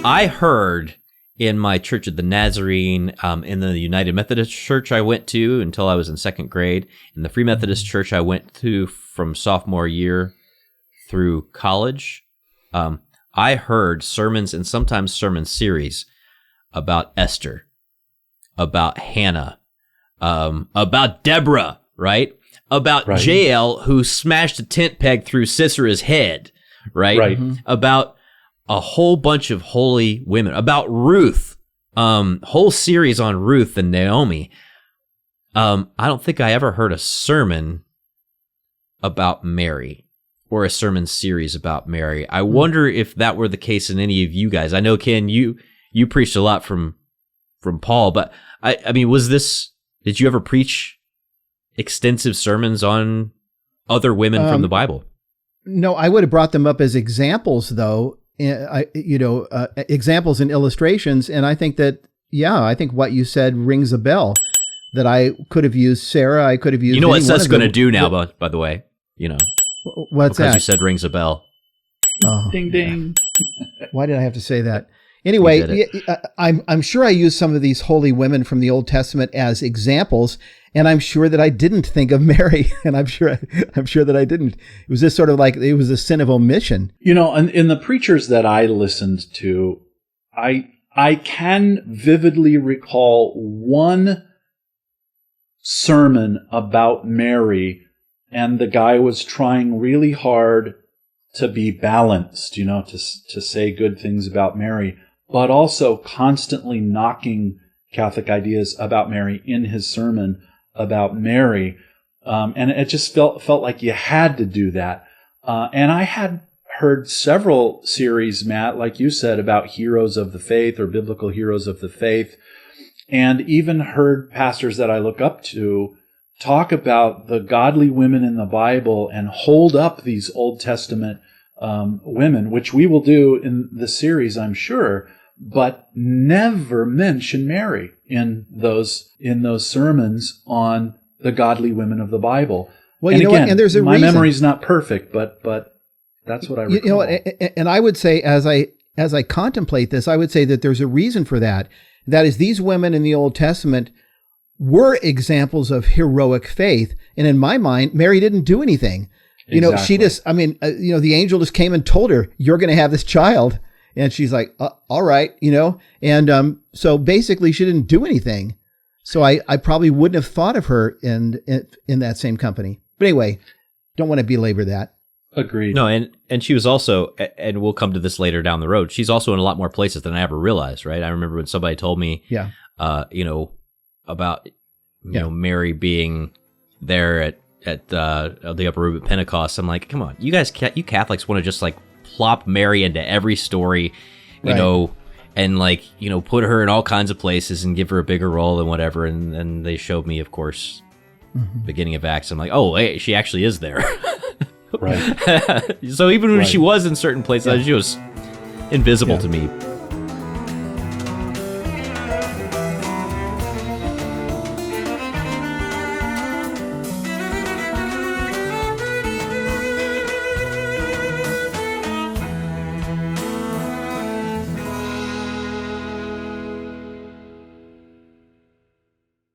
I heard in my Church of the Nazarene, in the United Methodist Church I went to until I was in second grade, in the Free Methodist Church I went to from sophomore year through college, I heard sermons and sometimes sermon series about Esther, about Hannah, about Deborah, right? About Jael, who smashed a tent peg through Sisera's head, right? About a whole bunch of holy women, about Ruth, whole series on Ruth and Naomi. I don't think I ever heard a sermon about Mary or a sermon series about Mary. I wonder if that were the case in any of you guys. I know, Ken, you preached a lot from Paul, but I mean, did you ever preach extensive sermons on other women from the Bible? No, I would have brought them up as examples, though. Examples and illustrations, and I think that I think what you said rings a bell. That I could have used Sarah. I could have used. You know what Seth's going to do now, by the way. You know, what's that? Because you said rings a bell. Oh, ding ding. Why did I have to say that? Anyway, I'm sure I used some of these holy women from the Old Testament as examples, and I'm sure that I didn't think of Mary, and I'm sure that I didn't. It was just sort of like it was a sin of omission. You know, in the preachers that I listened to, I can vividly recall one sermon about Mary, and the guy was trying really hard to be balanced, you know, to say good things about Mary, but also constantly knocking Catholic ideas about Mary in his sermon about Mary. And it just felt like you had to do that. And I had heard several series, Matt, like you said, about heroes of the faith or biblical heroes of the faith, and even heard pastors that I look up to talk about the godly women in the Bible and hold up these Old Testament women, which we will do in the series, I'm sure, but never mention Mary in those sermons on the godly women of the Bible. Well, and you know again, what? And there's a my reason. memory's not perfect, but that's what I recall. You know what? And I would say, as I contemplate this, I would say that there's a reason for that. That is, these women in the Old Testament were examples of heroic faith. And in my mind, Mary didn't do anything. You know, she just, the angel just came and told her, you're going to have this child. And she's like, all right, you know. And so basically she didn't do anything. So I probably wouldn't have thought of her in that same company. But anyway, don't want to belabor that. Agreed. No, and she was also, and we'll come to this later down the road, she's also in a lot more places than I ever realized, right? I remember when somebody told me, about Mary being there at the Upper Room at Pentecost. I'm like, come on, you guys, you Catholics want to just like plop Mary into every story, you know, and like, you know, put her in all kinds of places and give her a bigger role and whatever. And they showed me, of course, beginning of Acts. I'm like, oh, hey, she actually is there. Right. So even when she was in certain places, she was invisible to me